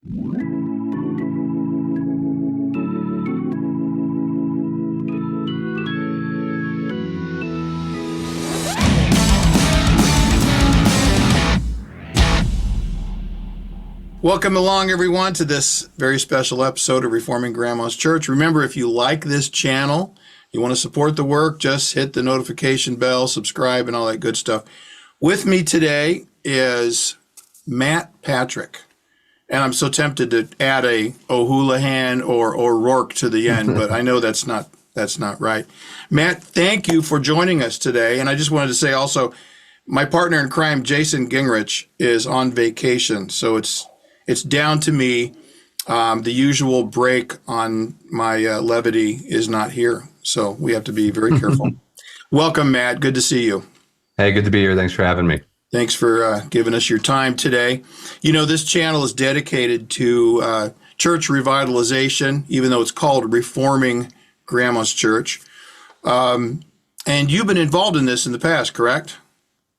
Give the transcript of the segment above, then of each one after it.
Welcome along, everyone, to this very special episode of Reforming Grandma's Church. Remember, if you like this channel, you want to support the work, just hit the notification bell, subscribe, and all that good stuff. With me today is Matt Patrick. And I'm so tempted to add a O'Houlihan or O'Rourke to the end, but I know that's not right. Matt, thank you for joining us today. And I just wanted to say also, my partner in crime, Jason Gingrich, is on vacation, so it's down to me. The usual break on my levity is not here, so we have to be very careful. Welcome, Matt. Good to see you. Hey, good to be here. Thanks for having me. Thanks for giving us your time today. You know, this channel is dedicated to church revitalization, even though it's called Reforming Grandma's Church. And you've been involved in this in the past, correct?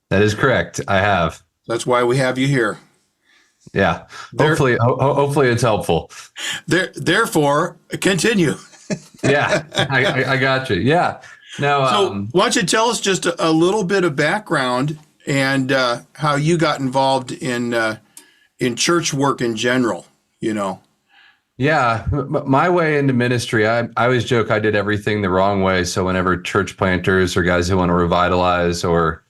That is correct. I have. That's why we have you here. Yeah. Hopefully it's helpful. Therefore, continue. Yeah, I got you. Yeah. Now, so why don't you tell us just a little bit of background and how you got involved in church work in general, you know? Yeah, my way into ministry, I always joke I did everything the wrong way. So whenever church planters or guys who want to revitalize or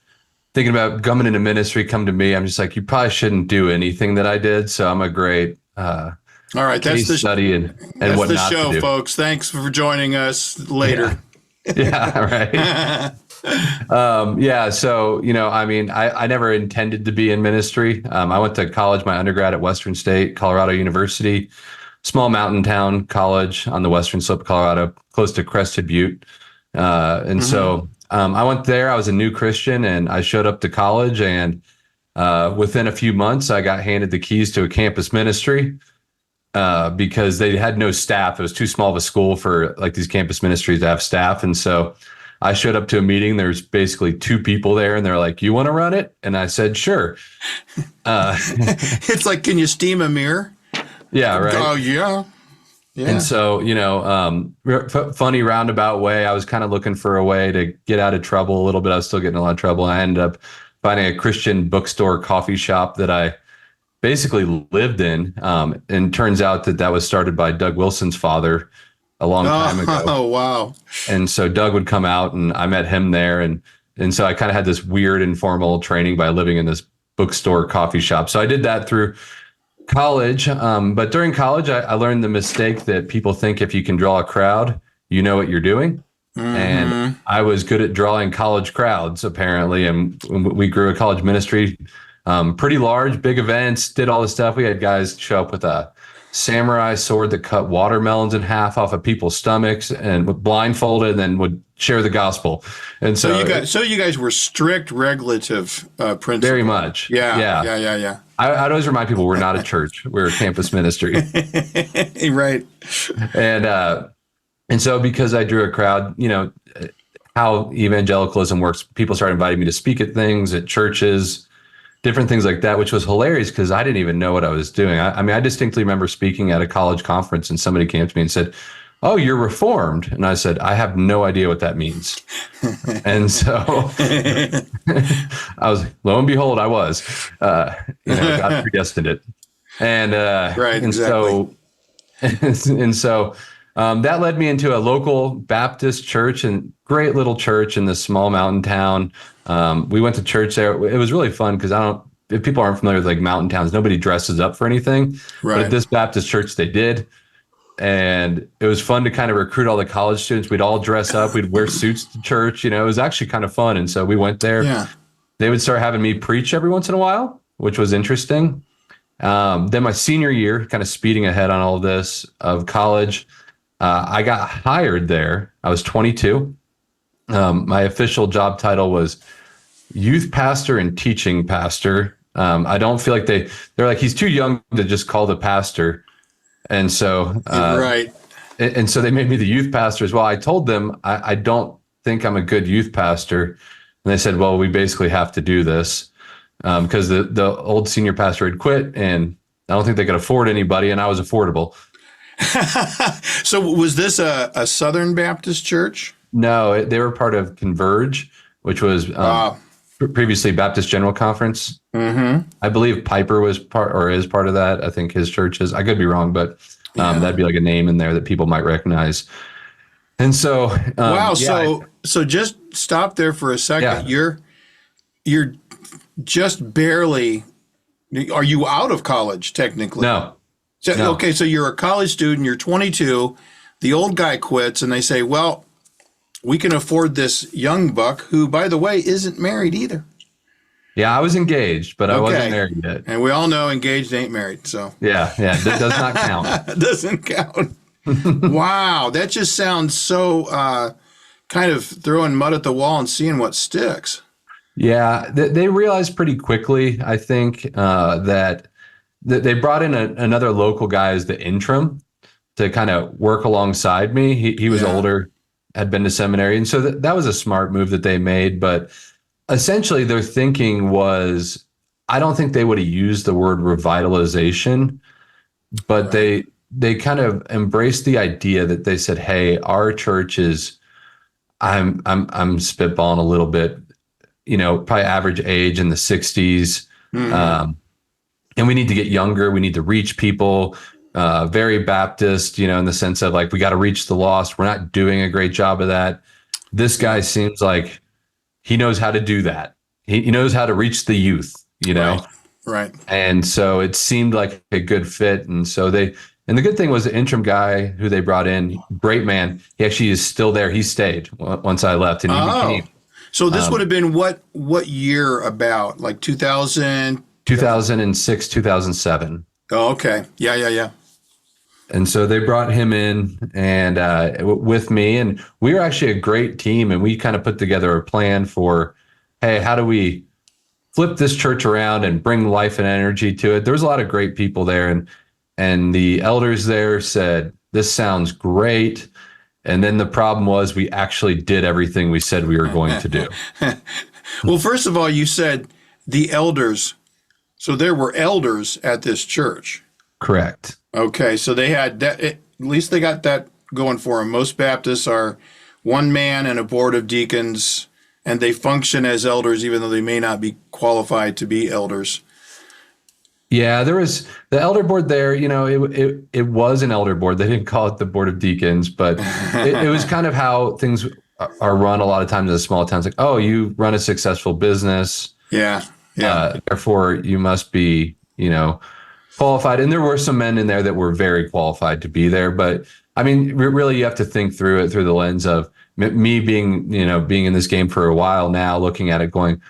thinking about coming into ministry come to me, I'm just like, you probably shouldn't do anything that I did. So I'm a great all right, case study and that's what the not show, to do. Folks. Thanks for joining us later. Yeah, right. Yeah, so, you know, I mean, I never intended to be in ministry. I went to college, my undergrad at Western State, Colorado University, small mountain town college on the western slope of Colorado, close to Crested Butte. So I went there. I was a new Christian, and I showed up to college, and within a few months, I got handed the keys to a campus ministry because they had no staff. It was too small of a school for like these campus ministries to have staff. And so I showed up to a meeting. There's basically two people there, and they're like, "You want to run it?" And I said, "Sure." It's like, can you steam a mirror? Yeah, right. Oh, yeah. Yeah. And so, you know, funny roundabout way, I was kind of looking for a way to get out of trouble a little bit. I was still getting a lot of trouble. I ended up finding a Christian bookstore coffee shop that I basically lived in. And turns out that was started by Doug Wilson's father a long time ago. Oh, wow. And so Doug would come out, and I met him there. And so I kind of had this weird informal training by living in this bookstore coffee shop. So I did that through college. But during college, I learned the mistake that people think if you can draw a crowd, you know what you're doing. Mm-hmm. And I was good at drawing college crowds, apparently. And we grew a college ministry, pretty large, big events, did all this stuff. We had guys show up with a samurai sword that cut watermelons in half off of people's stomachs and blindfolded, and then would share the gospel. And so you guys were strict regulative principles. Very much. Yeah. I'd always remind people we're not a church. We're a campus ministry. Right. And so because I drew a crowd, you know, how evangelicalism works, people started inviting me to speak at things, at churches, different things like that, which was hilarious because I didn't even know what I was doing. I mean, I distinctly remember speaking at a college conference and somebody came to me and said, "Oh, you're Reformed." And I said, "I have no idea what that means." And so I was, lo and behold, I was, God predestined it. And, right, and exactly. so that led me into a local Baptist church, and great little church in this small mountain town. We went to church there. It was really fun because if people aren't familiar with like mountain towns, nobody dresses up for anything. Right. But at this Baptist church, they did. And it was fun to kind of recruit all the college students. We'd all dress up. We'd wear suits to church. You know, it was actually kind of fun. And so we went there. Yeah. They would start having me preach every once in a while, which was interesting. Then my senior year, kind of speeding ahead on all of this of college, I got hired there. I was 22. My official job title was youth pastor and teaching pastor. I don't feel like they're like, he's too young to just call the pastor. And so, right. And so they made me the youth pastor as well. I told them, I don't think I'm a good youth pastor. And they said, well, we basically have to do this because the old senior pastor had quit, and I don't think they could afford anybody, and I was affordable. So was this a Southern Baptist church? No, they were part of Converge, which was previously Baptist General Conference. Mm-hmm. I believe Piper was part or is part of that. I think his church is. I could be wrong, but that'd be like a name in there that people might recognize. And so, wow. So just stop there for a second. Yeah. You're just barely. Are you out of college technically? No. So, okay, so you're a college student. You're 22. The old guy quits, and they say, "Well, we can afford this young buck who, by the way, isn't married either." Yeah, I was engaged, but I wasn't married yet. And we all know engaged ain't married. So yeah, that does not count. It doesn't count. Wow, that just sounds so kind of throwing mud at the wall and seeing what sticks. Yeah, they realized pretty quickly, I think, that they brought in another local guy as the interim to kind of work alongside me. He was older, had been to seminary, and so that was a smart move that they made. But essentially, their thinking was, I don't think they would have used the word revitalization, but they kind of embraced the idea that they said, "Hey, our church is." I'm spitballing a little bit, probably average age in the 60s. Mm-hmm. And we need to get younger. We need to reach people, very Baptist, in the sense of like, we got to reach the lost. We're not doing a great job of that. This guy seems like he knows how to do that. He knows how to reach the youth, Right. And so it seemed like a good fit. And so and the good thing was the interim guy who they brought in, great man. He actually is still there. He stayed once I left, and he became. So this would have been what year about? Like 2000? 2006, 2007. Oh, okay. Yeah. And so they brought him in and with me, and we were actually a great team, and we kind of put together a plan for, hey, how do we flip this church around and bring life and energy to it? There was a lot of great people there, and the elders there said, this sounds great. And then the problem was we actually did everything we said we were going to do. Well, first of all, you said the elders. So there were elders at this church. Correct. Okay. So they had that. At least they got that going for them. Most Baptists are one man and a board of deacons, and they function as elders, even though they may not be qualified to be elders. Yeah, there was the elder board there. It was an elder board. They didn't call it the board of deacons, but it was kind of how things are run a lot of times in small towns. Like, oh, you run a successful business. Yeah. Therefore, you must be, qualified. And there were some men in there that were very qualified to be there. But I mean, really, you have to think through it through the lens of me being in this game for a while now, looking at it going,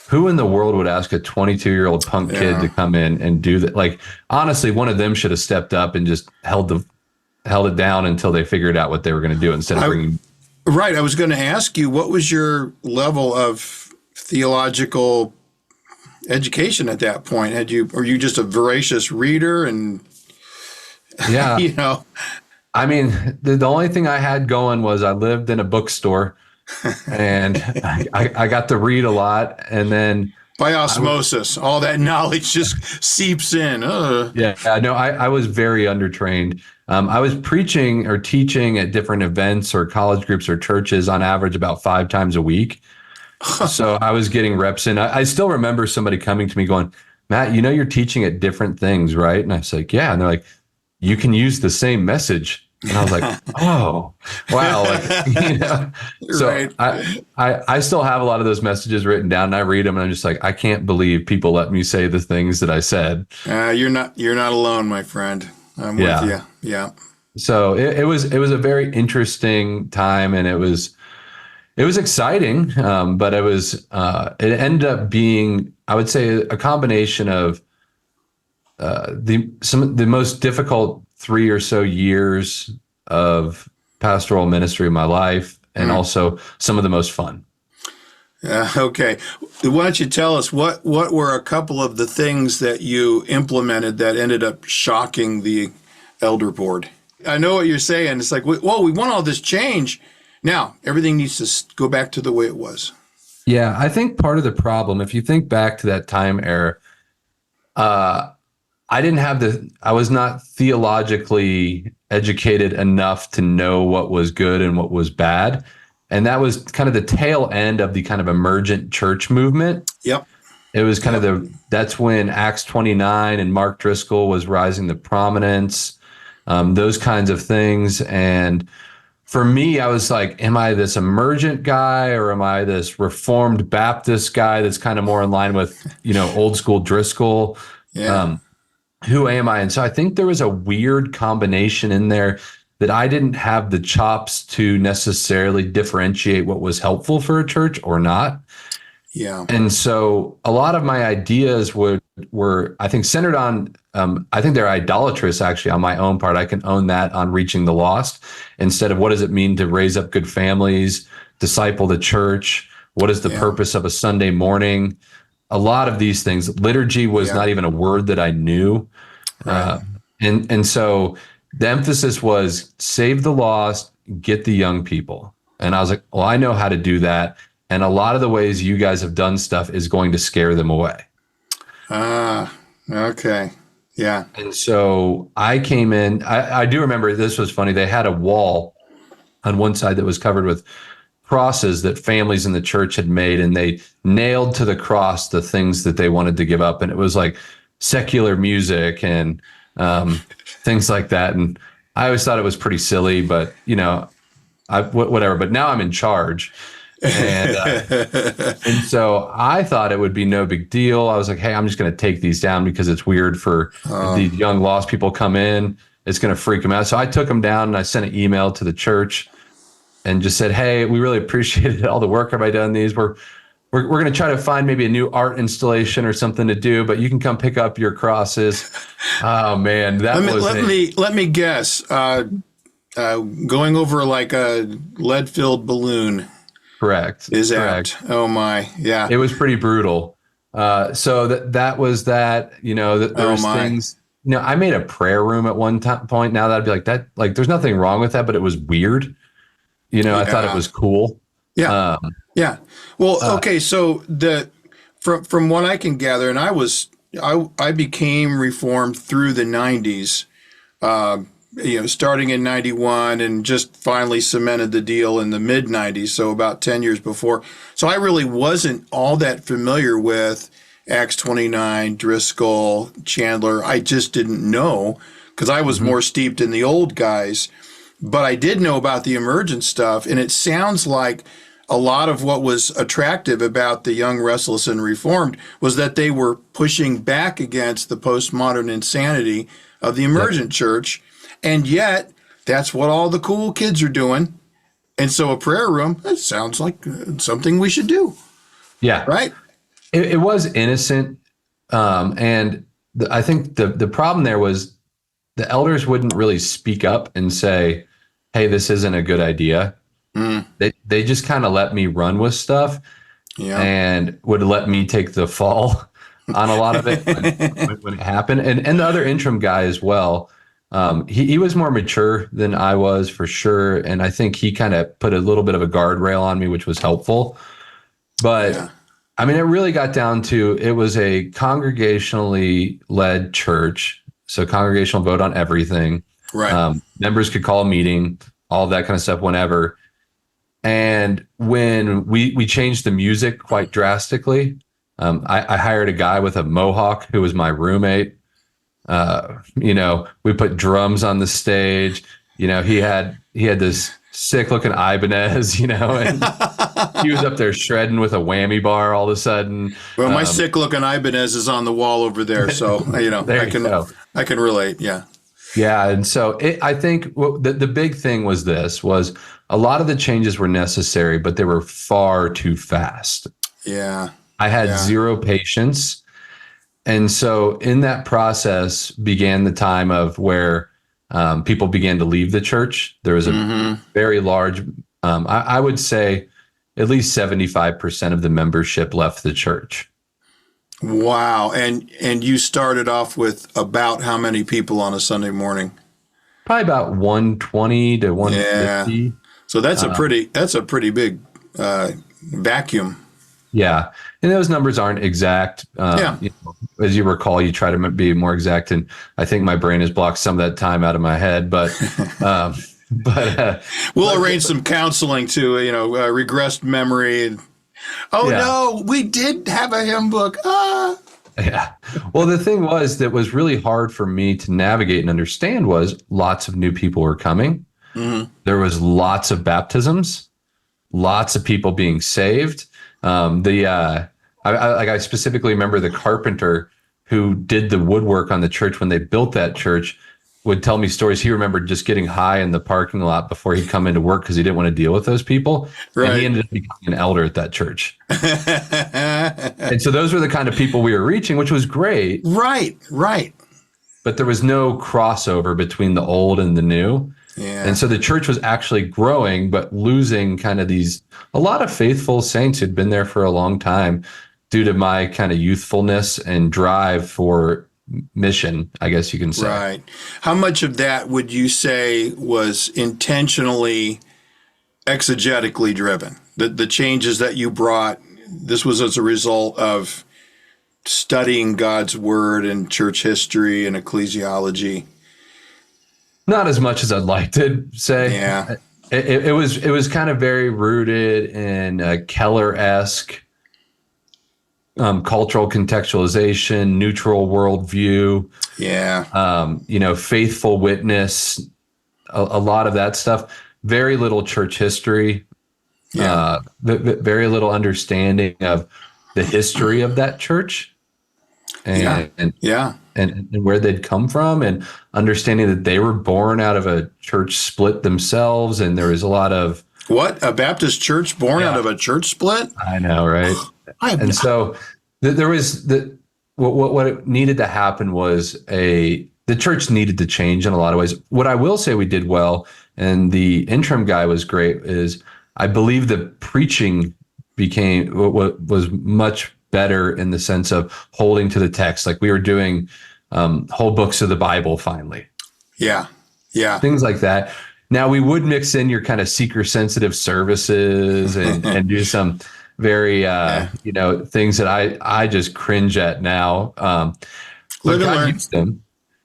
who in the world would ask a 22-year-old punk kid to come in and do that? Like, honestly, one of them should have stepped up and just held it down until they figured out what they were going to do instead of bringing. Right. I was going to ask you, what was your level of theological education at that point? Were you just a voracious reader? And yeah, I mean, the only thing I had going was I lived in a bookstore. And I got to read a lot, and then by osmosis, all that knowledge just seeps in. I was very undertrained. I was preaching or teaching at different events or college groups or churches on average about 5 times a week. So I was getting reps in. I still remember somebody coming to me going, Matt, you're teaching at different things, right? And I was like, yeah. And they're like, you can use the same message. And I was like, oh, wow. So right. I still have a lot of those messages written down, and I read them, and I'm just like, I can't believe people let me say the things that I said. You're not alone, my friend. I'm with you. Yeah. So it was a very interesting time, and it was exciting. But it ended up being, I would say, a combination of some of the most difficult 3 or so years of pastoral ministry of my life, and also some of the most fun. Okay. Why don't you tell us what were a couple of the things that you implemented that ended up shocking the elder board? I know what you're saying. It's like, whoa, we want all this change. Now, everything needs to go back to the way it was. Yeah, I think part of the problem, if you think back to that time era, I was not theologically educated enough to know what was good and what was bad. And that was kind of the tail end of the kind of emergent church movement. Yep. It was kind of that's when Acts 29 and Mark Driscoll was rising to prominence, those kinds of things. And for me, I was like, am I this emergent guy or am I this Reformed Baptist guy that's kind of more in line with, old school Driscoll? Yeah. Who am I? And so I think there was a weird combination in there that I didn't have the chops to necessarily differentiate what was helpful for a church or not. Yeah. And so a lot of my ideas were I think centered on, I think they're idolatrous actually on my own part. I can own that on reaching the lost instead of what does it mean to raise up good families, disciple the church? What is the purpose of a Sunday morning? A lot of these things, liturgy was not even a word that I knew. Right. And so the emphasis was save the lost, get the young people. And I was like, well, I know how to do that. And a lot of the ways you guys have done stuff is going to scare them away. Okay. Yeah. And so I came in, I do remember this was funny. They had a wall on one side that was covered with crosses that families in the church had made, and they nailed to the cross the things that they wanted to give up. And it was like secular music and things like that. And I always thought it was pretty silly, but whatever. But now I'm in charge. And so I thought it would be no big deal. I was like, hey, I'm just going to take these down because it's weird for these young lost people come in. It's going to freak them out. So I took them down and I sent an email to the church and just said, hey, we really appreciated all the work I've done these. We're going to try to find maybe a new art installation or something to do, but you can come pick up your crosses. Oh man, let me guess. Going over like a lead-filled balloon. Correct. Is correct. Out. Oh my, yeah. It was pretty brutal. So that was that. There was things. I made a prayer room at one point. Now that I'd be like that. Like, there's nothing wrong with that, but it was weird. I thought it was cool. Yeah. Yeah. Well, okay. So from what I can gather, and I became Reformed through the 90s, starting in 91 and just finally cemented the deal in the mid 90s. So about 10 years before. So I really wasn't all that familiar with Acts 29, Driscoll, Chandler. I just didn't know because I was more steeped in the old guys. But I did know about the emergent stuff, and it sounds like a lot of what was attractive about the Young, Restless, and Reformed was that they were pushing back against the postmodern insanity of the emergent church, and yet that's what all the cool kids are doing. And so a prayer room, that sounds like something we should do. Yeah. Right? It was innocent, and I think the problem there was the elders wouldn't really speak up and say, hey, this isn't a good idea. They just kind of let me run with stuff and would let me take the fall on a lot of it when it happened. And the other interim guy as well, he was more mature than I was for sure. And I think he kind of put a little bit of a guardrail on me, which was helpful. But I mean, it really got down to, it was a congregationally led church. So congregational vote on everything. Right. Members could call a meeting, all of that kind of stuff whenever. And when we changed the music quite drastically, I hired a guy with a mohawk who was my roommate. We put drums on the stage. He had this sick looking Ibanez, and he was up there shredding with a whammy bar all of a sudden. Well, my sick looking Ibanez is on the wall over there. So, I can relate. Yeah. Yeah. And so I think the big thing was a lot of the changes were necessary, but they were far too fast. Yeah. I had zero patience. And so in that process began the time of where people began to leave the church. There was a very large, I would say at least 75% of the membership left the church. Wow. And you started off with about how many people on a Sunday morning? Probably about 120 to 150. Yeah. So that's a pretty big vacuum. Yeah. And those numbers aren't exact. Yeah. As you recall, you try to be more exact. And I think my brain has blocked some of that time out of my head. Um, We'll arrange some counseling to, regressed memory. And, no, we did have a hymn book. Yeah. Well, the thing that was really hard for me to navigate and understand was lots of new people were coming. Mm-hmm. There was lots of baptisms, lots of people being saved. I specifically remember the carpenter who did the woodwork on the church when they built that church would tell me stories. He remembered just getting high in the parking lot before he'd come into work because he didn't want to deal with those people. Right. And he ended up becoming an elder at that church. And so those were the kind of people we were reaching, which was great. Right. But there was no crossover between the old and the new. Yeah. And so the church was actually growing, but losing kind of a lot of faithful saints who'd been there for a long time due to my kind of youthfulness and drive for mission, I guess you can say. Right. How much of that would you say was intentionally exegetically driven? The changes that you brought, this was as a result of studying God's word and church history and ecclesiology? Not as much as I'd like to say. Yeah. It was kind of very rooted in Keller-esque cultural contextualization, neutral worldview. Yeah. Faithful witness, a lot of that stuff. Very little church history. Yeah. Very little understanding of the history of that church. And where they'd come from, and understanding that they were born out of a church split themselves. And there was a lot of a Baptist church born out of a church split. I know, right? So there was what needed to happen was the church needed to change in a lot of ways. What I will say we did well, and the interim guy was great, is I believe the preaching was much better in the sense of holding to the text. Like we were doing whole books of the Bible finally. Yeah. Things like that. Now we would mix in your kind of seeker sensitive services and do some very, things that I just cringe at now. But God used them.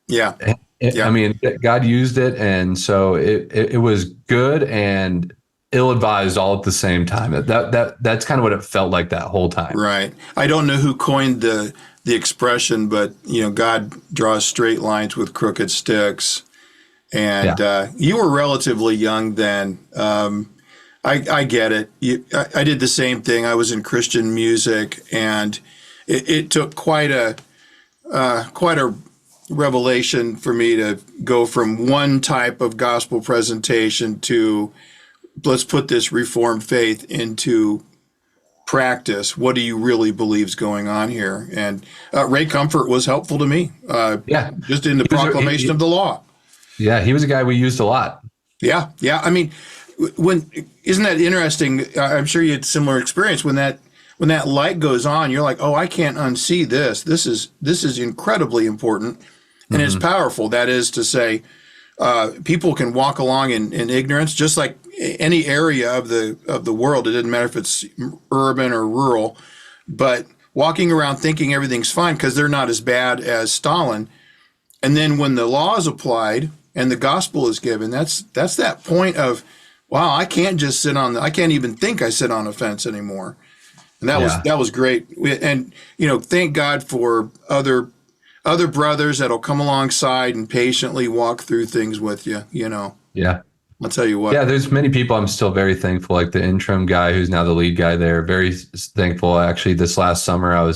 Yeah. I mean, God used it. And so it was good and ill-advised all at the same time. That's kind of what it felt like that whole time. Right. I don't know who coined the expression, but God draws straight lines with crooked sticks. And you were relatively young then. I get it. I did the same thing. I was in Christian music, and it took quite a revelation for me to go from one type of gospel presentation to, let's put this Reformed faith into practice. What do you really believe is going on here? And Ray Comfort was helpful to me. Just in the proclamation of the law. Yeah, he was a guy we used a lot. Yeah. I mean, isn't that interesting? I'm sure you had similar experience when that light goes on. You're like, oh, I can't unsee this. This is incredibly important, and it's powerful. That is to say, people can walk along in ignorance, just like any area of the world. It doesn't matter if it's urban or rural, but walking around thinking everything's fine because they're not as bad as Stalin. And then when the law is applied and the gospel is given, that's that point of, wow, I can't just I can't even think I sit on a fence anymore. And that was great. And thank God for other brothers that'll come alongside and patiently walk through things with you. Yeah. I'll tell you what. Yeah, there's many people I'm still very thankful, like the interim guy who's now the lead guy there. Very thankful. Actually, this last summer,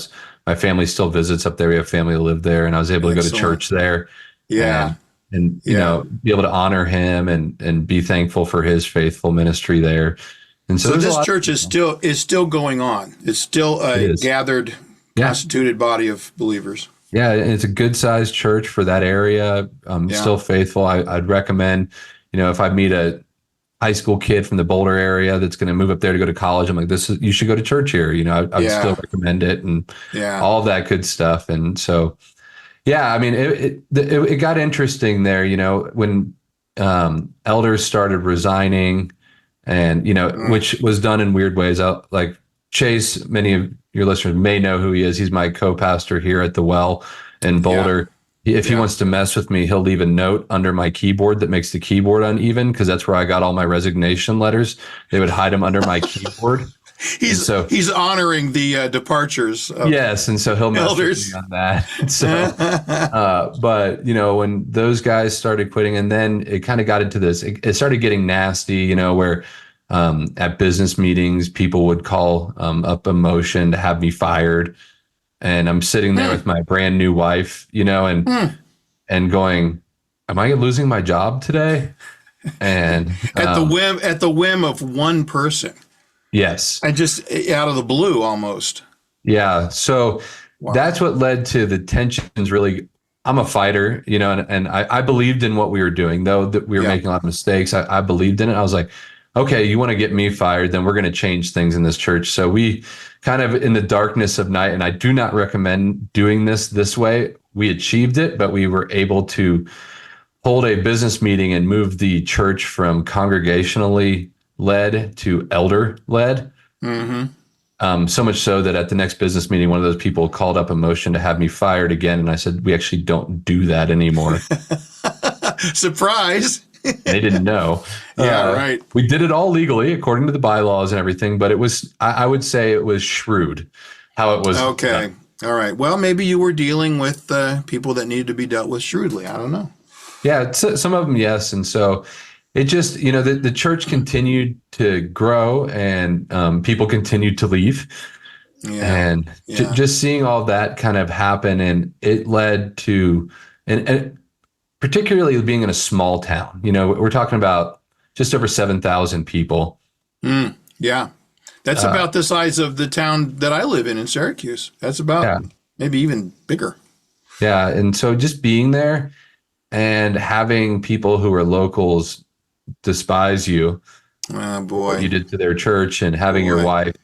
my family still visits up there. We have family that live there, and I was able to go to church there. Yeah. And be able to honor him and be thankful for his faithful ministry there. And so this church is still going on. It's still a gathered, constituted body of believers. Yeah, and it's a good sized church for that area. Still faithful. I'd recommend, if I meet a high school kid from the Boulder area that's going to move up there to go to college, I'm like, you should go to church here. I'd still recommend it, and all of that good stuff. And so, I mean, it got interesting there, when elders started resigning, and which was done in weird ways. Like Chase, many of your listeners may know who he is. He's my co-pastor here at the Well in Boulder. If he wants to mess with me, he'll leave a note under my keyboard that makes the keyboard uneven, because that's where I got all my resignation letters. They would hide them under my keyboard. He's honoring the departures of yes, and so he'll mess elders with me on that. So, but when those guys started quitting, and then it kind of got into this, it started getting nasty. Where at business meetings, people would call up a motion to have me fired, and I'm sitting there with my brand new wife, and going, "Am I losing my job today?" And at the whim of one person. Yes. And just out of the blue almost. Yeah. So that's what led to the tensions. Really, I'm a fighter, and I believed in what we were doing, though that we were making a lot of mistakes. I believed in it. I was like, okay, you want to get me fired, then we're going to change things in this church. So we kind of, in the darkness of night, and I do not recommend doing this way. We achieved it, but we were able to hold a business meeting and move the church from congregationally led to elder led. Mm-hmm. So much so that at the next business meeting, one of those people called up a motion to have me fired again. And I said, we actually don't do that anymore. Surprise. They didn't know. Yeah, right. We did it all legally according to the bylaws and everything, but it was, I would say it was shrewd how it was. Okay. All right. Well, maybe you were dealing with people that needed to be dealt with shrewdly. I don't know. Yeah, some of them, yes. And so it just, the church continued to grow, and people continued to leave. Yeah. And just seeing all that kind of happen, and it led to, and particularly being in a small town, we're talking about just over 7,000 people. Yeah. That's about the size of the town that I live in Syracuse. That's about maybe even bigger. Yeah. And so just being there and having people who are locals despise you, what you did to their church, and having your wife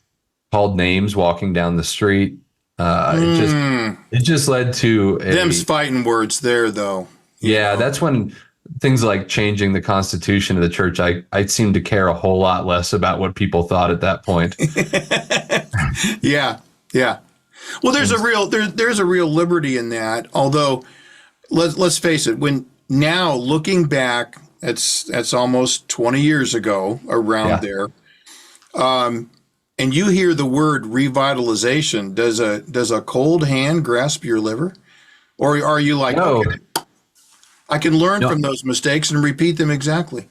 called names walking down the street, it just led to them's fighting words there, though. That's when things like changing the constitution of the church, I seemed to care a whole lot less about what people thought at that point. Yeah. Well, there's a real liberty in that. Although, let's face it, when now looking back, that's almost 20 years ago, around there. And you hear the word revitalization, does a cold hand grasp your liver? Or are you like, no. Okay, I can learn from those mistakes and repeat them exactly?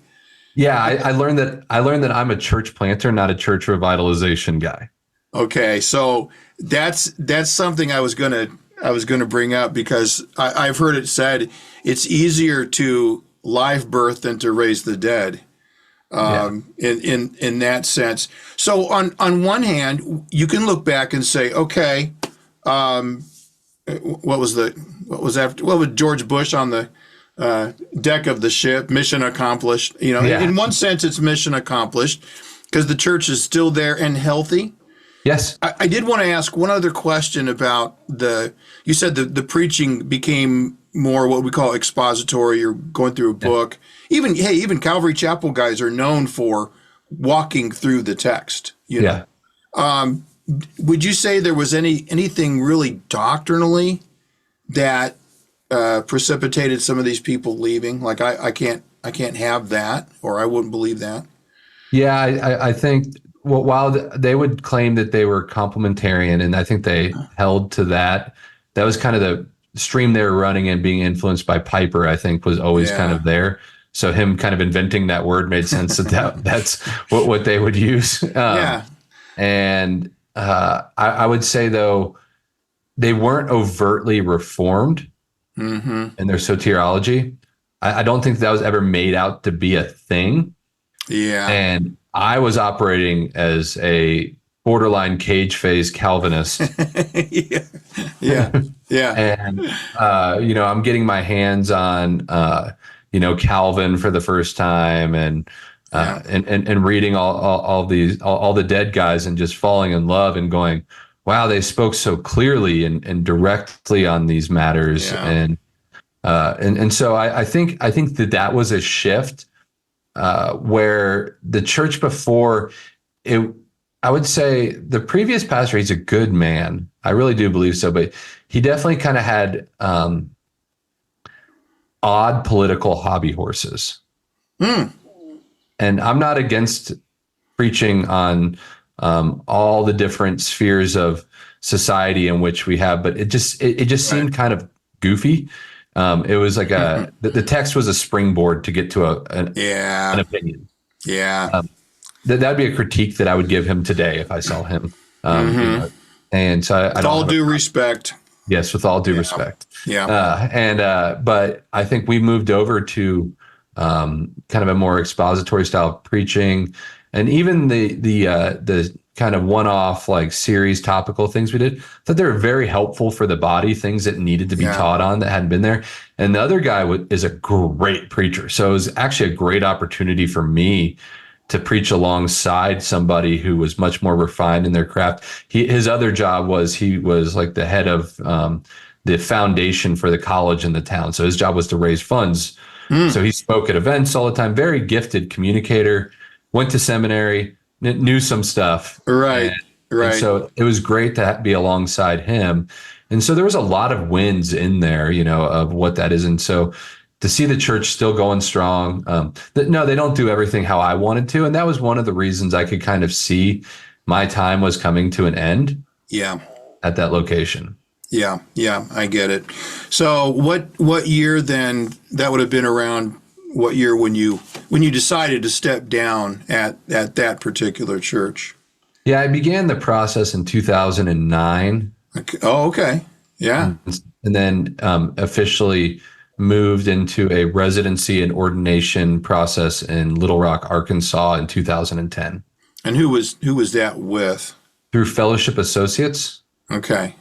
Yeah, I learned that I'm a church planter, not a church revitalization guy. Okay, so that's something I was gonna bring up, because I've heard it said it's easier to live birth than to raise the dead. In that sense. So on one hand, you can look back and say, okay, what was George Bush on the deck of the ship? Mission accomplished. In one sense, it's mission accomplished because the church is still there and healthy. Yes. I did want to ask one other question about you said the preaching became more what we call expository, or going through a book. Even Calvary Chapel guys are known for walking through the text. Would you say there was anything really doctrinally that precipitated some of these people leaving? Like I can't have that, or I wouldn't believe that. Yeah, I think while they would claim that they were complementarian, and I think they held to that. That was kind of the stream they were running, and being influenced by Piper, I think, was always kind of there. So him kind of inventing that word made sense that's what they would use. And I would say, though, they weren't overtly reformed in their soteriology. I don't think that was ever made out to be a thing. Yeah. And I was operating as a borderline cage phase Calvinist. Yeah. And, I'm getting my hands on, Calvin for the first time, and reading all the dead guys, and just falling in love and going, wow, they spoke so clearly and directly on these matters. Yeah. And so I think that was a shift, where the church before, I would say the previous pastor, he's a good man. I really do believe so, but he definitely kind of had odd political hobby horses. Mm. And I'm not against preaching on all the different spheres of society in which we have, but it just seemed kind of goofy. It was like the text was a springboard to get to an opinion. Yeah. That'd be a critique that I would give him today if I saw him. You know, and so I With all due respect. Yes, with all due respect. Yeah. But I think we moved over to kind of a more expository style of preaching, and even the kind of one-off like series topical things we did, that they were very helpful for the body, things that needed to be taught on that hadn't been there. And the other guy is a great preacher, so it was actually a great opportunity for me to preach alongside somebody who was much more refined in their craft. His other job was he was like the head of the foundation for the college in the town. So his job was to raise funds. So he spoke at events all the time, very gifted communicator, went to seminary, knew some stuff. Right. And so it was great to be alongside him. And so there was a lot of wins in there, you know, of what that is. And so to see the church still going strong, no, they don't do everything how I wanted to. And that was one of the reasons I could kind of see my time was coming to an end. Yeah. At that location. Yeah. I get it. So what year then, that would have been around what year when you decided to step down at that particular church? Yeah, I began the process in 2009. Okay. Oh, okay. Yeah. And then officially moved into a residency and ordination process in Little Rock, Arkansas in 2010. And who was that with? Through Fellowship Associates. Okay.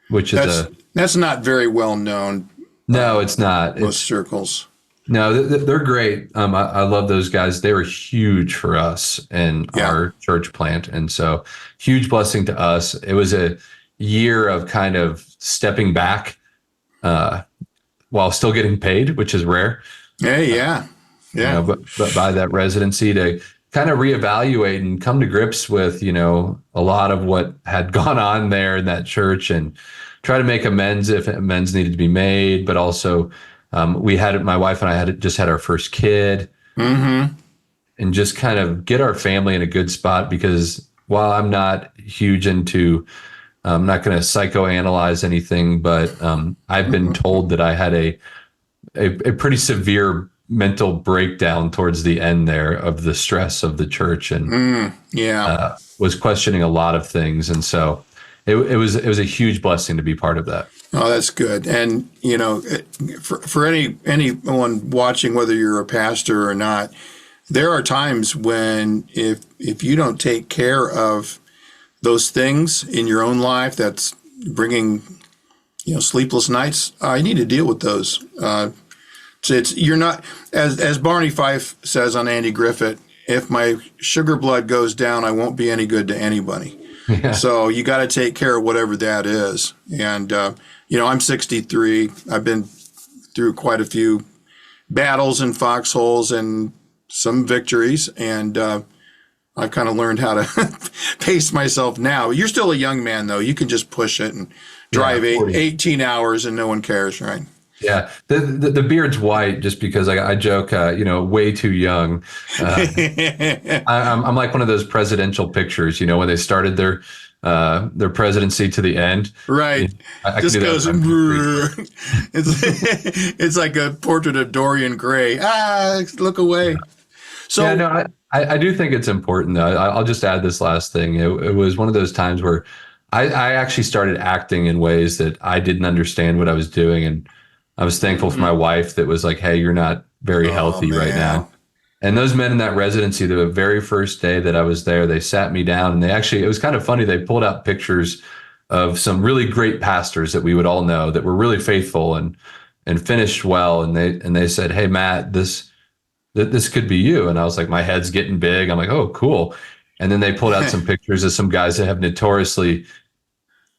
Which is that's not very well known. No, it's not. Most circles. No, they're great. I love those guys. They were huge for us in our church plant. And so huge blessing to us. It was a year of kind of stepping back while still getting paid, which is rare. Yeah. You know, but by that residency to kind of reevaluate and come to grips with, you know, a lot of what had gone on there in that church and try to make amends if amends needed to be made. But also my wife and I just had our first kid, and just kind of get our family in a good spot, because while I'm not huge into, I'm not going to psychoanalyze anything, but I've been told that I had a pretty severe mental breakdown towards the end there of the stress of the church, and was questioning a lot of things. And so it was a huge blessing to be part of that. Oh, that's good. And, you know, for anyone watching, whether you're a pastor or not, there are times when if you don't take care of those things in your own life that's bringing, you know, sleepless nights, you need to deal with those. So you're not, as Barney Fife says on Andy Griffith, if my sugar blood goes down, I won't be any good to anybody. Yeah. So you got to take care of whatever that is. And, you know, I'm 63. I've been through quite a few battles and foxholes and some victories. And I've kind of learned how to pace myself now. You're still a young man, though. You can just push it and drive 18 hours and no one cares, right? Yeah, the beard's white just because I joke, you know, way too young. I'm like one of those presidential pictures, you know, when they started their presidency to the end. Right. Just goes. It's like a portrait of Dorian Gray. Look away. Yeah. So yeah, no, I do think it's important, though. I'll just add this last thing. It was one of those times where I actually started acting in ways that I didn't understand what I was doing, and I was thankful for my wife that was like, hey, you're not very healthy right now. And those men in that residency, the very first day that I was there, they sat me down, and it was kind of funny. They pulled out pictures of some really great pastors that we would all know that were really faithful and finished well. And they said, hey, Matt, this could be you. And I was like, my head's getting big. I'm like, oh, cool. And then they pulled out some pictures of some guys that have notoriously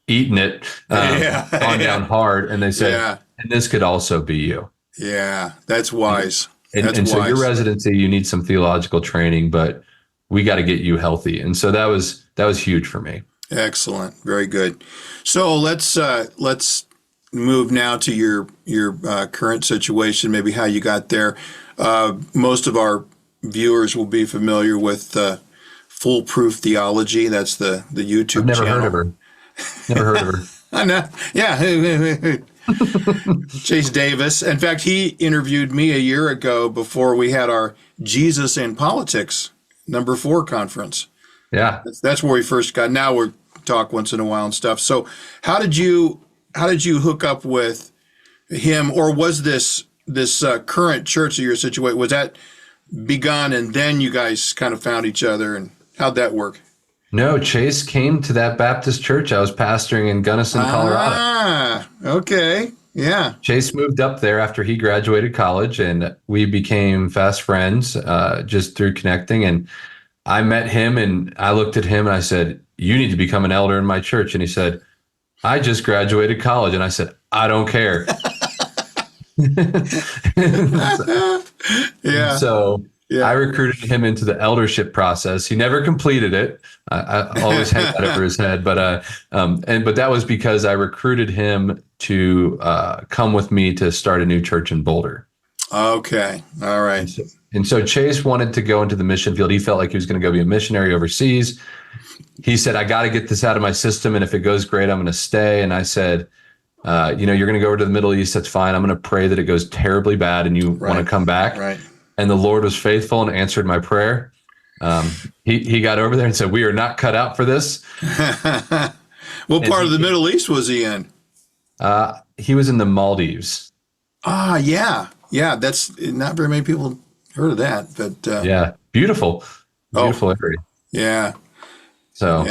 eaten it, gone down hard. And they said, and this could also be you. Yeah, that's wise. And so your residency, you need some theological training, but we got to get you healthy. And so that was huge for me. Excellent. Very good. So let's move now to your current situation, maybe how you got there. Most of our viewers will be familiar with Foolproof Theology. That's the YouTube I've never channel. heard of her. Never heard of her. I know. Yeah. Chase Davis. In fact, he interviewed me a year ago before we had our Jesus in Politics #4 conference. Yeah. That's where we first got. Now we talk once in a while and stuff. So how did you hook up with him, or was this current church that you're situated, was that begun and then you guys kind of found each other, and how'd that work? No, Chase came to that Baptist church I was pastoring in Gunnison, Colorado. Ah, okay. Yeah. Chase moved up there after he graduated college, and we became fast friends just through connecting. And I met him, and I looked at him and I said, "You need to become an elder in my church." And he said, "I just graduated college." And I said, "I don't care." Yeah. So Yeah. I recruited him into the eldership process. He never completed it. I always hang that over his head, but that was because I recruited him to come with me to start a new church in Boulder. Okay. All right. And so Chase wanted to go into the mission field. He felt like he was going to go be a missionary overseas. He said, "I got to get this out of my system, and if it goes great, I'm going to stay." And I said, "You're going to go over to the Middle East. That's fine. I'm going to pray that it goes terribly bad and you want to come back." Right. And the Lord was faithful and answered my prayer. He got over there and said, "We are not cut out for this." What part of the Middle East was he in? He was in the Maldives. Ah, yeah. Yeah, that's not very many people heard of that, but Yeah, beautiful area. Yeah. So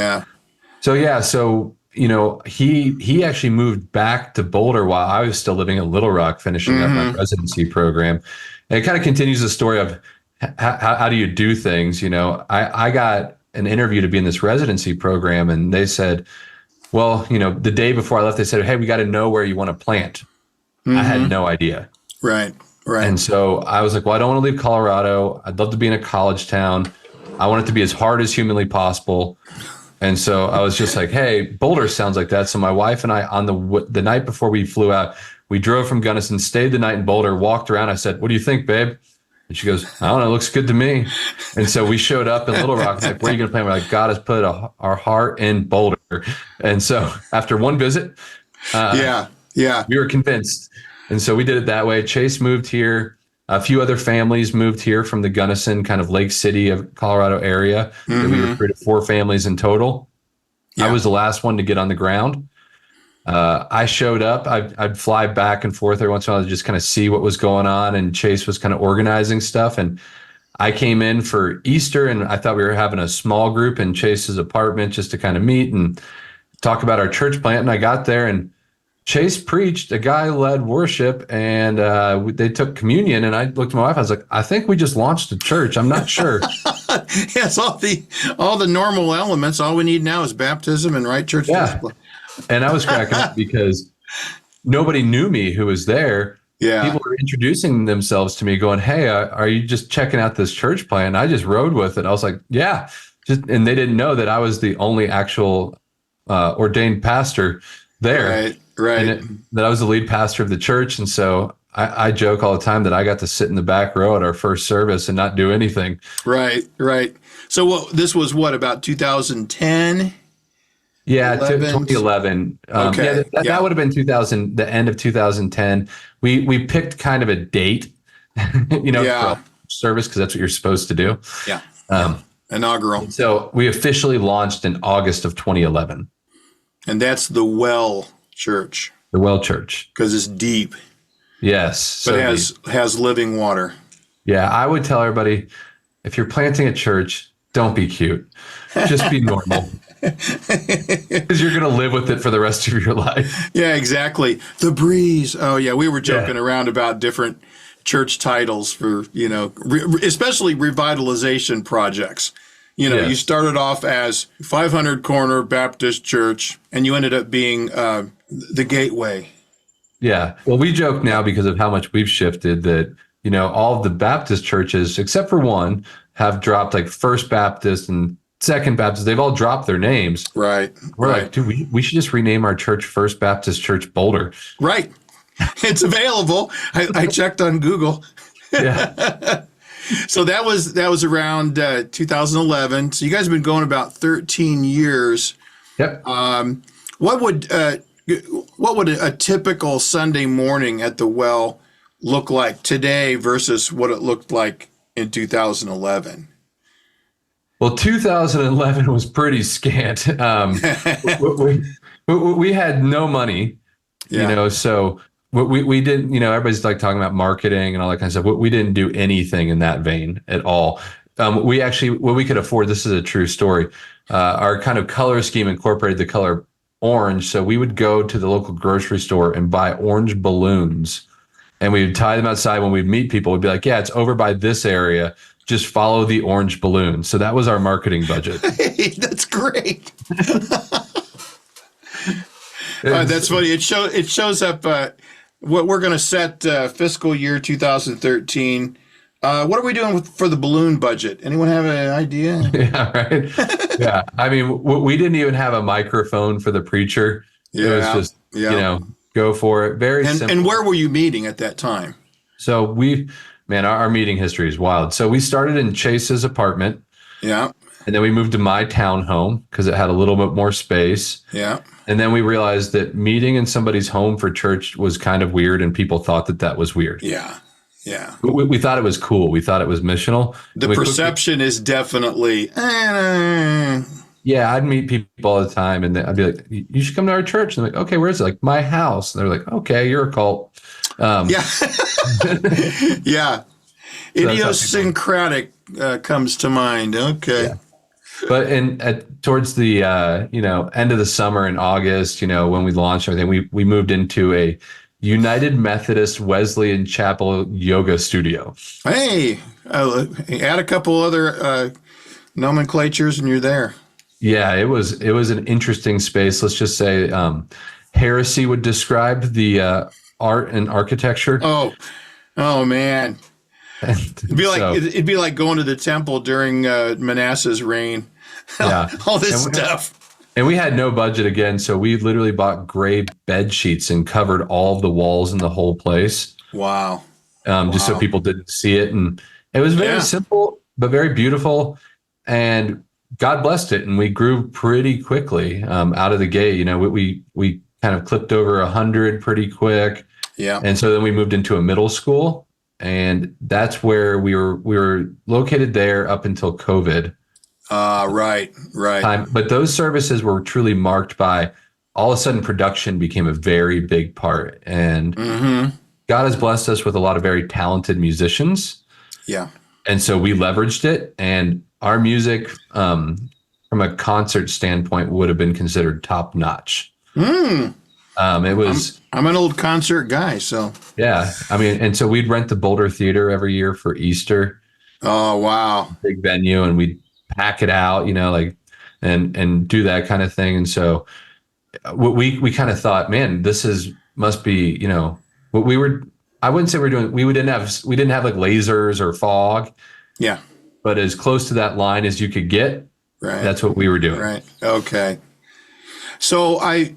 he actually moved back to Boulder while I was still living in Little Rock, finishing up my residency program. And it kind of continues the story of how do you do things. I got an interview to be in this residency program, and they said, well, the day before I left, they said, "Hey, we got to know where you want to plant." I had no idea. Right. And so I was like, well, I don't want to leave Colorado. I'd love to be in a college town. I want it to be as hard as humanly possible. And so I was just like, hey, Boulder sounds like that. So my wife and I, on the night before we flew out, we drove from Gunnison, stayed the night in Boulder, walked around. I said, "What do you think, babe?" And she goes, "I don't know. It looks good to me." And so we showed up in Little Rock. Like, "Where are you going to plant?" We're like, "God has put our heart in Boulder." And so after one visit, we were convinced. And so we did it that way. Chase moved here. A few other families moved here from the Gunnison, kind of Lake City of Colorado area. And we recruited 4 families in total. Yeah. I was the last one to get on the ground. I showed up. I'd fly back and forth every once in a while to just kind of see what was going on. And Chase was kind of organizing stuff. And I came in for Easter, and I thought we were having a small group in Chase's apartment just to kind of meet and talk about our church plant. And I got there, and Chase preached, a guy led worship, and they took communion. And I looked at my wife. I was like, "I think we just launched a church. I'm not sure." Yes, all the normal elements. All we need now is baptism and right church discipline. And I was cracking up because nobody knew me who was there. Yeah, people were introducing themselves to me, going, "Hey, are you just checking out this church plant?" And I just rode with it. I was like, "Yeah," and they didn't know that I was the only actual ordained pastor there. Right. And that I was the lead pastor of the church. And so I joke all the time that I got to sit in the back row at our first service and not do anything. Right. So this was about 2010? Yeah, 2011. Okay. That would have been the end of 2010. We picked kind of a date, for service, because that's what you're supposed to do. Yeah. Inaugural. So we officially launched in August of 2011. And that's the Well Church. The Well Church. Because it's deep. Yes. But it has living water. Yeah, I would tell everybody, if you're planting a church, don't be cute. Just be normal. Because you're going to live with it for the rest of your life. Yeah, exactly. The breeze. Oh, yeah. We were joking around about different church titles for, especially revitalization projects. You started off as 500 Corner Baptist Church, and you ended up being the Gateway. Yeah. Well, we joke now because of how much we've shifted that, all of the Baptist churches, except for one, have dropped, like First Baptist and Second Baptist. They've all dropped their names. Right. We're right. like, dude, we should just rename our church First Baptist Church Boulder. Right. It's available. I checked on Google. Yeah. So that was around 2011. So you guys have been going about 13 years. Yep. What would a typical Sunday morning at the well look like today versus what it looked like in 2011? Well, 2011 was pretty scant. We had no money, so we didn't, everybody's like talking about marketing and all that kind of stuff. We didn't do anything in that vein at all. We actually, what we could afford, this is a true story. Our kind of color scheme incorporated the color orange. So we would go to the local grocery store and buy orange balloons, and we would tie them outside. When we'd meet people, we'd be like, yeah, it's over by this area. Just follow the orange balloon. So that was our marketing budget. Hey, that's great. That's funny. It shows up. What we're going to set fiscal year 2013. What are we doing for the balloon budget? Anyone have an idea? Yeah, right. Yeah, I mean, we didn't even have a microphone for the preacher. It was just, go for it. Very simple. And where were you meeting at that time? So our meeting history is wild. So we started in Chase's apartment. Yeah. And then we moved to my townhome because it had a little bit more space. Yeah. And then we realized that meeting in somebody's home for church was kind of weird, and people thought that was weird. Yeah. Yeah. We thought it was cool. We thought it was missional. The perception is definitely. Yeah, I'd meet people all the time, and I'd be like, "You should come to our church." And they're like, "Okay, where is it?" Like, my house. And they're like, "Okay, you're a cult." Yeah. Yeah. Idiosyncratic comes to mind. Okay. Yeah. But towards the end of the summer in August, when we launched everything, we moved into a United Methodist Wesleyan Chapel yoga studio. Hey, add a couple other nomenclatures and you're there. Yeah, it was an interesting space. Let's just say heresy would describe the art and architecture. Oh man. It'd be like going to the temple during Manasseh's reign. Yeah. All this stuff. And we had no budget again, so we literally bought gray bed sheets and covered all of the walls in the whole place. Wow. Just so people didn't see it. And it was very simple, but very beautiful. And God blessed it. And we grew pretty quickly out of the gate. We kind of clipped over 100 pretty quick. Yeah. And so then we moved into a middle school. And that's where we were located there up until COVID. Right. But those services were truly marked by all of a sudden production became a very big part. And God has blessed us with a lot of very talented musicians. Yeah. And so we leveraged it. And our music, from a concert standpoint, would have been considered top notch. It was. I'm an old concert guy, so. Yeah. I mean, and so we'd rent the Boulder Theater every year for Easter. Oh, wow. Big venue, and we'd pack it out, and do that kind of thing. And so we kind of thought, man, must be, what we were, I wouldn't say we didn't have like lasers or fog. Yeah. But as close to that line as you could get. Right. That's what we were doing. Right. Okay. So I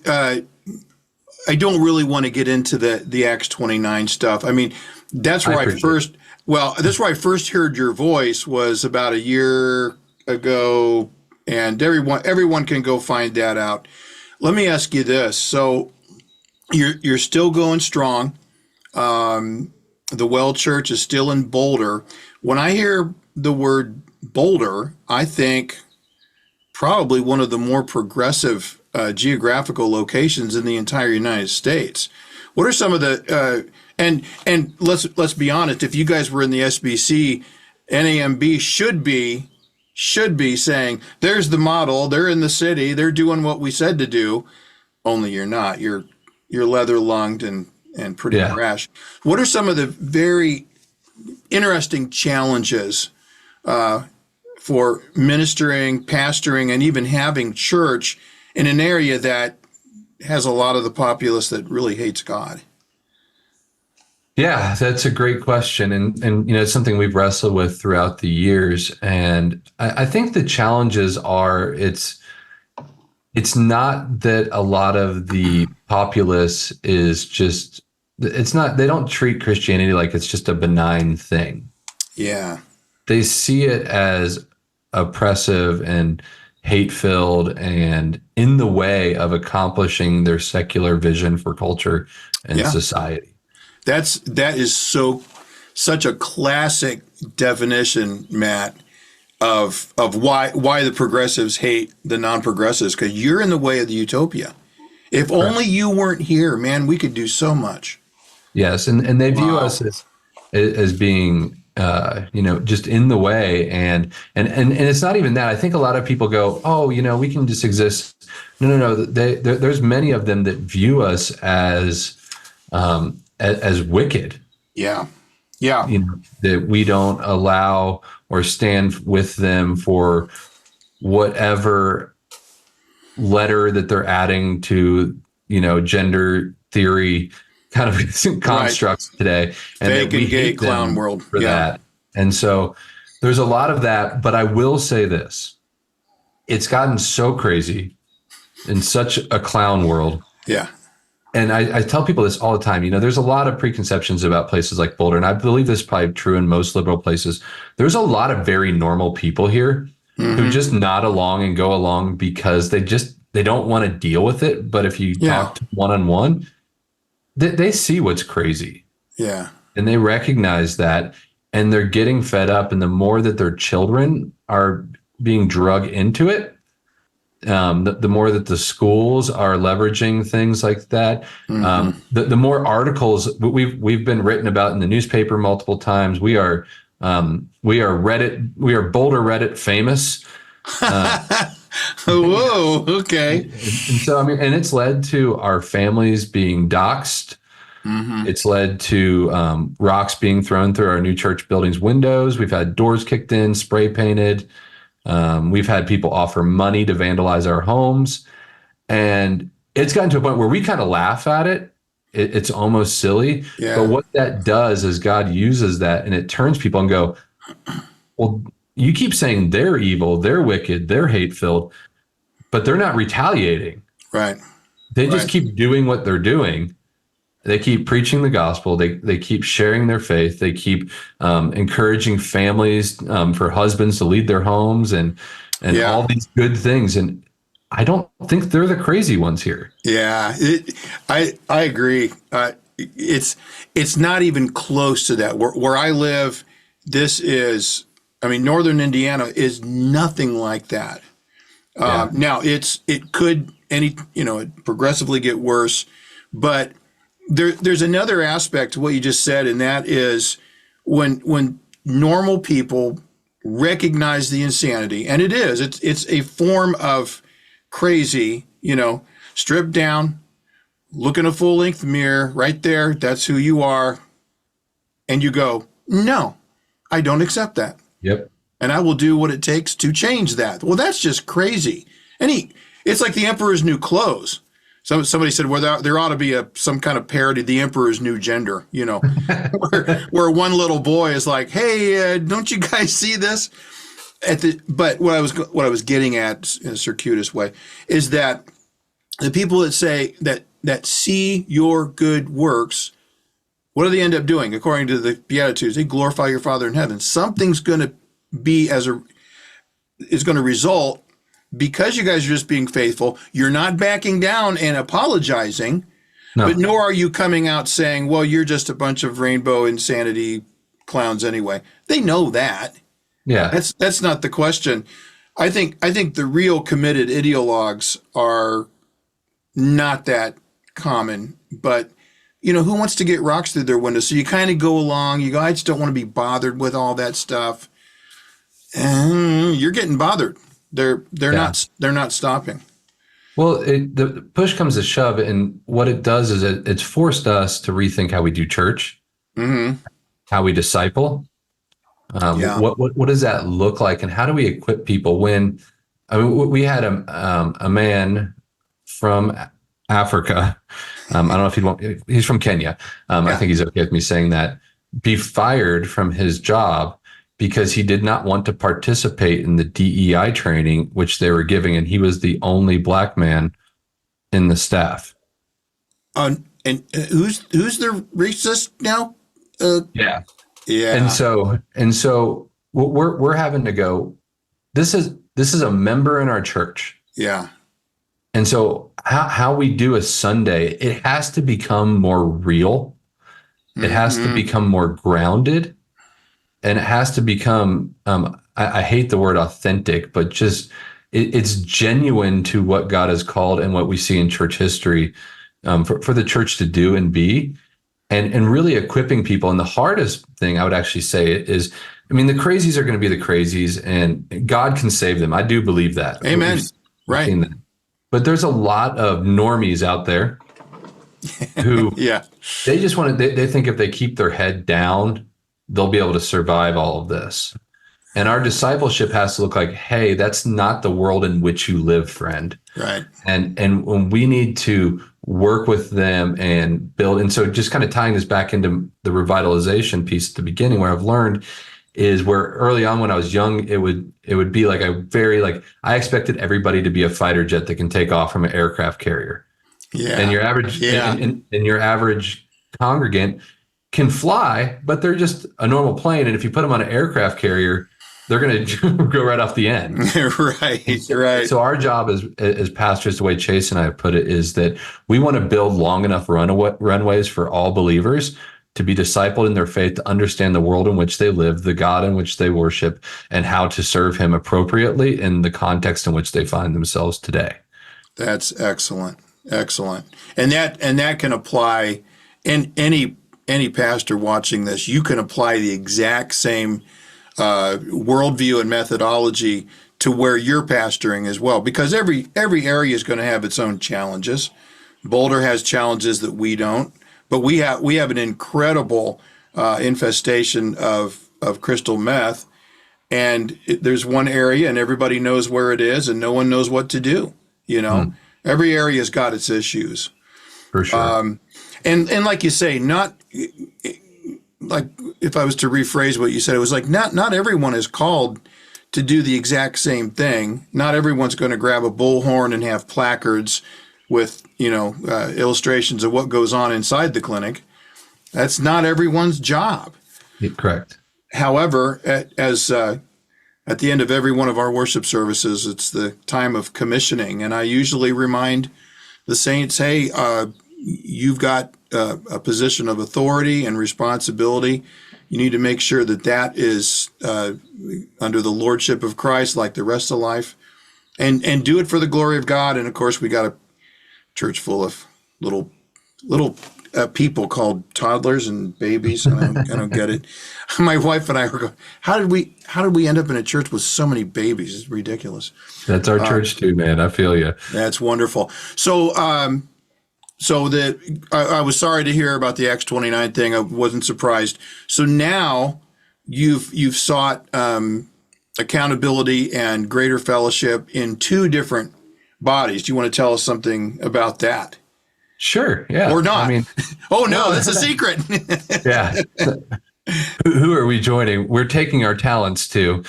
don't really want to get into the Acts 29 stuff. I mean, that's where I first heard your voice was about a year ago, and everyone can go find that out. Let me ask you this. So you're still going strong. The Well Church is still in Boulder. When I hear the word Boulder, I think probably one of the more progressive geographical locations in the entire United States. What are some of the and let's be honest, if you guys were in the SBC, NAMB should be saying, there's the model, they're in the city, they're doing what we said to do, only you're not. You're leather lunged and pretty brash. What are some of the very interesting challenges for ministering, pastoring, and even having church in an area that has a lot of the populace that really hates God? Yeah, that's a great question. And it's something we've wrestled with throughout the years. And I think the challenges are it's not that a lot of the populace is just it's not they don't treat Christianity like it's just a benign thing. Yeah. They see it as oppressive and hate filled and in the way of accomplishing their secular vision for culture and Yeah. society. That is such a classic definition, Matt, of why the progressives hate the non-progressives, because you're in the way of the utopia. If only you weren't here, man, we could do so much. Yes, and they view Wow. us as being just in the way, and it's not even that. I think a lot of people go, oh, we can just exist. No. There's many of them that view us as wicked. Yeah. Yeah. That we don't allow or stand with them for whatever letter that they're adding to gender theory kind of constructs today, and Fake that we and gay hate clown them world. for that. And so there's a lot of that, but I will say this: it's gotten so crazy in such a clown world. Yeah. And I tell people this all the time. There's a lot of preconceptions about places like Boulder, and I believe this is probably true in most liberal places. There's a lot of very normal people here who just nod along and go along because they don't want to deal with it. But if you talk to one-on-one, they see what's crazy. Yeah. And they recognize that, and they're getting fed up. And the more that their children are being drug into it, the more that the schools are leveraging things like that, the more articles we've been written about in the newspaper multiple times. We are Boulder Reddit famous. Whoa. Okay. And so and it's led to our families being doxxed. It's led to rocks being thrown through our new church building's windows. We've had doors kicked in, spray painted. We've had people offer money to vandalize our homes. And it's gotten to a point where we kind of laugh at it. It's almost silly. Yeah. But what that does is God uses that, and it turns people and go, well, you keep saying they're evil, they're wicked, they're hate-filled, but they're not retaliating. Right. They just keep doing what they're doing. They keep preaching the gospel. They keep sharing their faith. They keep encouraging families for husbands to lead their homes and all these good things. And I don't think they're the crazy ones here. Yeah, I agree. It's not even close to that. Where I live, northern Indiana is nothing like that. Now it could progressively get worse, but there's another aspect to what you just said, and that is when normal people recognize the insanity, and it's a form of crazy, strip down, look in a full-length mirror right there, that's who you are, and you go, no, I don't accept that. Yep. And I will do what it takes to change that. Well, that's just crazy. And it's like the emperor's new clothes. So somebody said, well, there ought to be some kind of parody, the emperor's new gender, where one little boy is like, hey, don't you guys see this? But what I was getting at in a circuitous way is that the people that say that see your good works, what do they end up doing? According to the Beatitudes, they glorify your Father in heaven. Something's going to is going to result. Because you guys are just being faithful, you're not backing down and apologizing, but nor are you coming out saying, well, you're just a bunch of rainbow insanity clowns anyway. They know that. Yeah. That's not the question. I think the real committed ideologues are not that common, but who wants to get rocks through their windows? So you kind of go along, you go, I just don't want to be bothered with all that stuff. And you're getting bothered. They're not stopping. Well, the push comes to shove, and what it does is it's forced us to rethink how we do church, how we disciple. What does that look like, and how do we equip people? We had a man from Africa. I don't know if he's from Kenya. I think he's okay with me saying that, be fired from his job because he did not want to participate in the DEI training, which they were giving. And he was the only black man in the staff. And who's the racist now? Yeah. Yeah. And so we're having to go, this is a member in our church. Yeah. And so how we do a Sunday, it has to become more real. It has to become more grounded, and it has to become, I hate the word authentic, but just it's genuine to what God has called and what we see in church history for the church to do and be, and really equipping people. And the hardest thing I would actually say is, I mean, the crazies are going to be the crazies, and God can save them. I do believe that. Amen. Right. That. But there's a lot of normies out there who they just want to, they think if they keep their head down, they'll be able to survive all of this. And our discipleship has to look like, hey, that's not the world in which you live, friend. Right. And when we need to work with them and build. And so just kind of tying this back into the revitalization piece at the beginning, where I've learned is where early on when I was young, it would be like I expected everybody to be a fighter jet that can take off from an aircraft carrier. Yeah. And your average and your average congregant can fly, but they're just a normal plane. And if you put them on an aircraft carrier, they're going to go right off the end. Right. So our job as pastors, the way Chase and I have put it, is that we want to build long enough runways for all believers to be discipled in their faith, to understand the world in which they live, the God in which they worship, and how to serve him appropriately in the context in which they find themselves today. That's excellent. Excellent. And that can apply in any pastor watching this. You can apply the exact same worldview and methodology to where you're pastoring as well, because every area is going to have its own challenges. Boulder has challenges that we don't, but we have an incredible infestation of crystal meth, and there's one area and everybody knows where it is and no one knows what to do. Every area's got its issues. For sure. And like you say, not like, if I was to rephrase what you said, it was like not everyone is called to do the exact same thing. Not everyone's going to grab a bullhorn and have placards with illustrations of what goes on inside the clinic. That's not everyone's job. Correct. However, at the end of every one of our worship services, it's the time of commissioning, and I usually remind the saints, hey, you've got a position of authority and responsibility. You need to make sure that is under the lordship of Christ, like the rest of life, and do it for the glory of God. And of course, we got a church full of little people called toddlers and babies, and I don't get it. My wife and I were going, how did we end up in a church with so many babies? It's ridiculous. That's our church too, man. I feel you. That's wonderful. So, I was sorry to hear about the Acts 29 thing. I wasn't surprised. So now you've sought accountability and greater fellowship in two different bodies. Do you want to tell us something about that? Sure. Yeah. Or not? I mean, oh no, that's a secret. Yeah. Who are we joining? We're taking our talents to.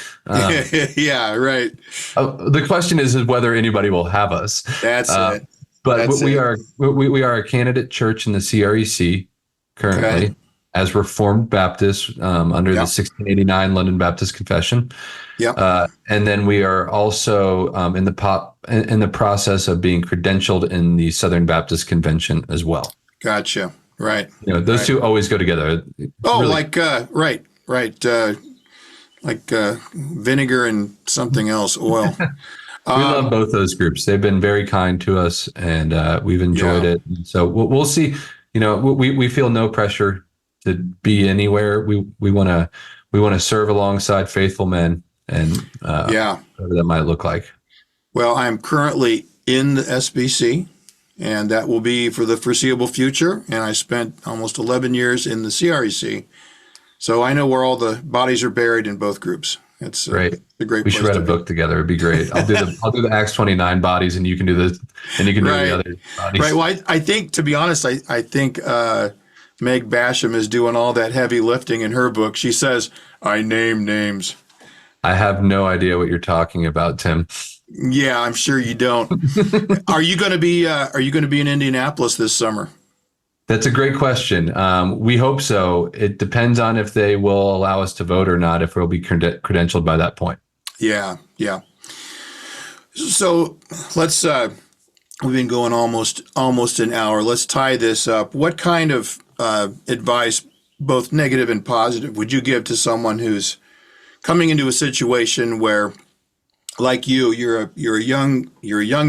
Yeah. Right. The question is whether anybody will have us. That's it. But we are a candidate church in the CREC currently as Reformed Baptists under the 1689 London Baptist Confession. Yeah. And then we are also in the process of being credentialed in the Southern Baptist Convention as well. Gotcha. Right. Those two always go together. Oh, really. Like vinegar and something else, oil. We love both those groups. They've been very kind to us, and we've enjoyed it. So we'll see. We feel no pressure to be anywhere. We want to serve alongside faithful men, and whatever that might look like. Well, I'm currently in the SBC, and that will be for the foreseeable future. And I spent almost 11 years in the CREC, so I know where all the bodies are buried in both groups. It's Great. a great We place should write to a be. book together. It'd be great. I'll do the Acts 29 bodies, and you can do this, and you can do Right. the other bodies. Right. Well, I think, to be honest, I think Meg Basham is doing all that heavy lifting in her book. She says, I name names. I have no idea what you're talking about, Tim. Yeah, I'm sure you don't. Are you going to be in Indianapolis this summer? That's a great question. We hope so. It depends on if they will allow us to vote or not, if we'll be credentialed by that point. Yeah, yeah. So let's, we've been going almost an hour. Let's tie this up. What kind of advice, both negative and positive, would you give to someone who's coming into a situation where, like you're a young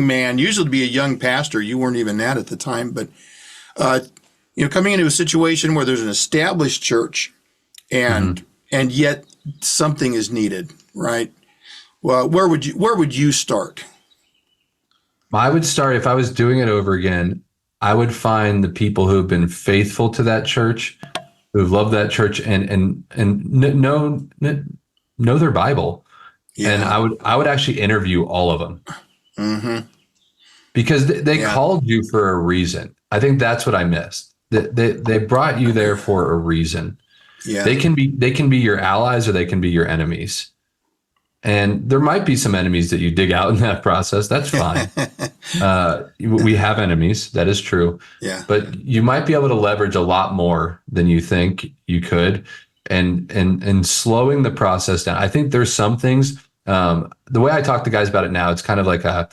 man, usually to be a young pastor, you weren't even that at the time, but coming into a situation where there's an established church and yet something is needed, right? Well, where would you start? I would start, if I was doing it over again, I would find the people who have been faithful to that church, who have loved that church and know their Bible. Yeah. And I would actually interview all of them. Mm-hmm. Because they called you for a reason. I think that's what I missed. They brought you there for a reason. Yeah. They can be your allies or they can be your enemies. And there might be some enemies that you dig out in that process. That's fine. We have enemies. That is true. Yeah. But you might be able to leverage a lot more than you think you could. And slowing the process down. I think there's some things, the way I talk to guys about it now, it's kind of like a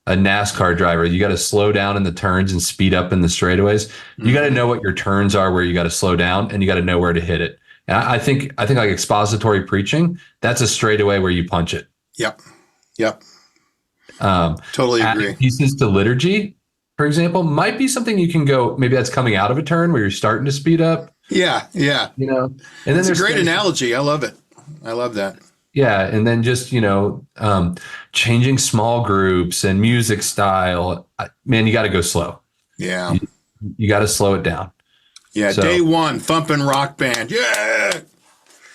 NASCAR driver. You got to slow down in the turns and speed up in the straightaways. You got to know what your turns are, where you got to slow down, and you got to know where to hit it. And I think like expository preaching, that's a straightaway where you punch it. Yep. Totally agree. Pieces to liturgy, for example, might be something you can go, maybe that's coming out of a turn where you're starting to speed up. Yeah. And then it's a great analogy. I love it. I love that. Yeah. And then just, changing small groups and music style, man, you got to go slow. Yeah. You got to slow it down. Yeah. So, day one, thumping rock band. Yeah.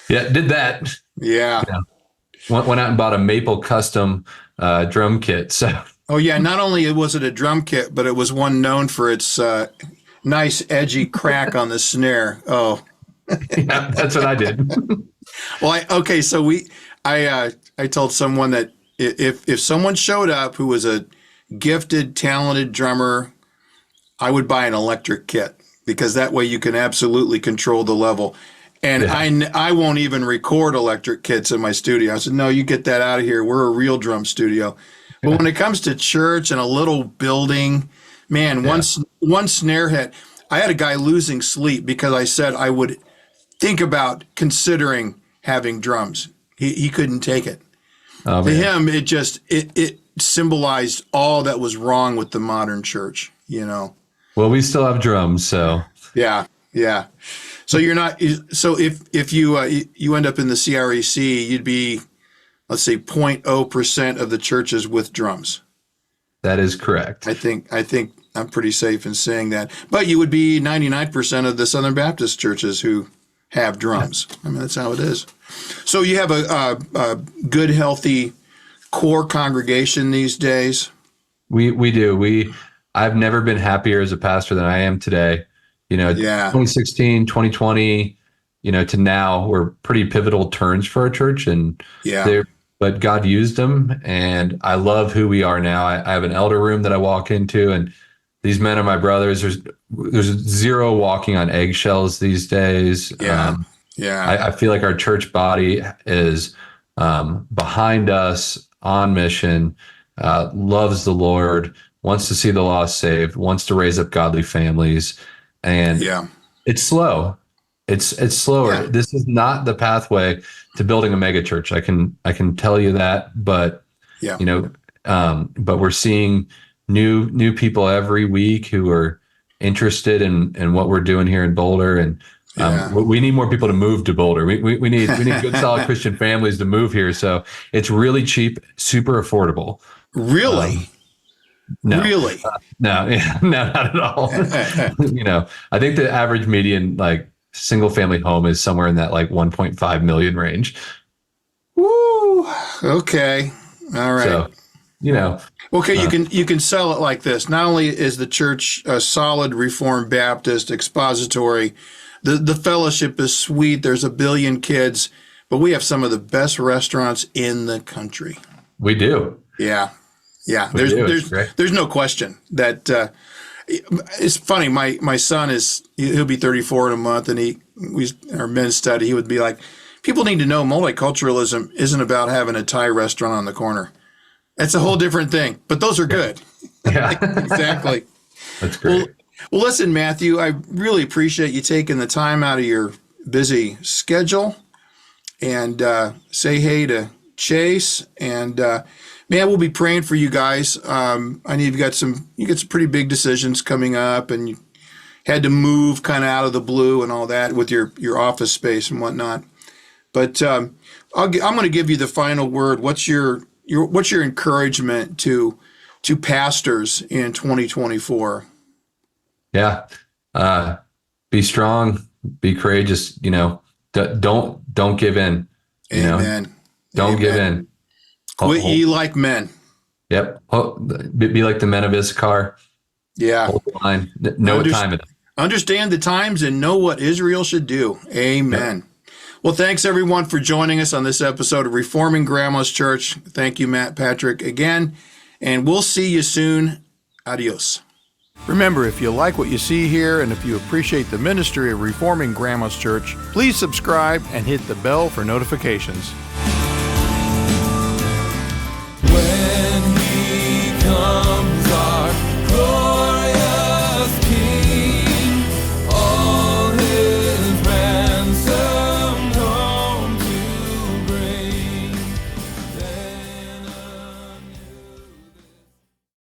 Yeah. Did that. Yeah. Went out and bought a Maple custom drum kit. So. Oh yeah. Not only was it a drum kit, but it was one known for its nice edgy crack on the snare. Oh. Yeah, that's what I did. Well, so I told someone that if someone showed up who was a gifted, talented drummer, I would buy an electric kit, because that way you can absolutely control the level. And I won't even record electric kits in my studio. I said, no, you get that out of here. We're a real drum studio. But when it comes to church and a little building, man, one snare hit. I had a guy losing sleep because I said I would think about considering having drums. He couldn't take it. To him, it symbolized all that was wrong with the modern church, Well, we still have drums, so. Yeah. So you're not. So if you end up in the CREC, you'd be, let's say, 0.0% of the churches with drums. That is correct. I think I'm pretty safe in saying that. But you would be 99% of the Southern Baptist churches who have drums. I mean, that's how it is. So you have a good, healthy core congregation these days? We do. I've never been happier as a pastor than I am today. 2016, 2020, to now were pretty pivotal turns for our church. But God used them, and I love who we are now. I have an elder room that I walk into, and these men are my brothers. There's zero walking on eggshells these days. I feel like our church body is behind us, on mission, loves the Lord, wants to see the lost saved, wants to raise up godly families. And it's slow. It's slower. Yeah. This is not the pathway to building a mega church. I can tell you that, but but we're seeing new people every week who are interested in what we're doing here in Boulder, and we need more people to move to Boulder. We need good, solid Christian families to move here. So it's really cheap, super affordable. Really? No. Really? No, not at all. I think the average median single family home is somewhere in that 1.5 million range. Woo. Okay. All right. So, you know, Okay, you can sell it like this. Not only is the church a solid Reformed Baptist expository, the fellowship is sweet. There's a billion kids, but we have some of the best restaurants in the country. we do. Yeah, yeah. We do. It's great. There's no question that it's funny. My son he'll be 34 in a month, and our men's study. He would be like, people need to know multiculturalism isn't about having a Thai restaurant on the corner. That's a whole different thing, but those are good. Yeah. Exactly. That's great. Well, listen, Matthew, I really appreciate you taking the time out of your busy schedule and say hey to Chase. And man, we'll be praying for you guys. I know you got some pretty big decisions coming up, and you had to move kind of out of the blue and all that with your office space and whatnot. But I'm going to give you the final word. What's your encouragement to pastors in 2024? Yeah. Be strong, be courageous, don't give in. Amen. Don't give in. Quit ye like men. Yep. Be like the men of Issachar. Yeah. Hold the line. Know what time it is. Understand the times and know what Israel should do. Amen. Yep. Well, thanks everyone for joining us on this episode of Reforming Grandma's Church. Thank you, Matt Patrick, again, and we'll see you soon. Adios. Remember, if you like what you see here and if you appreciate the ministry of Reforming Grandma's Church, please subscribe and hit the bell for notifications.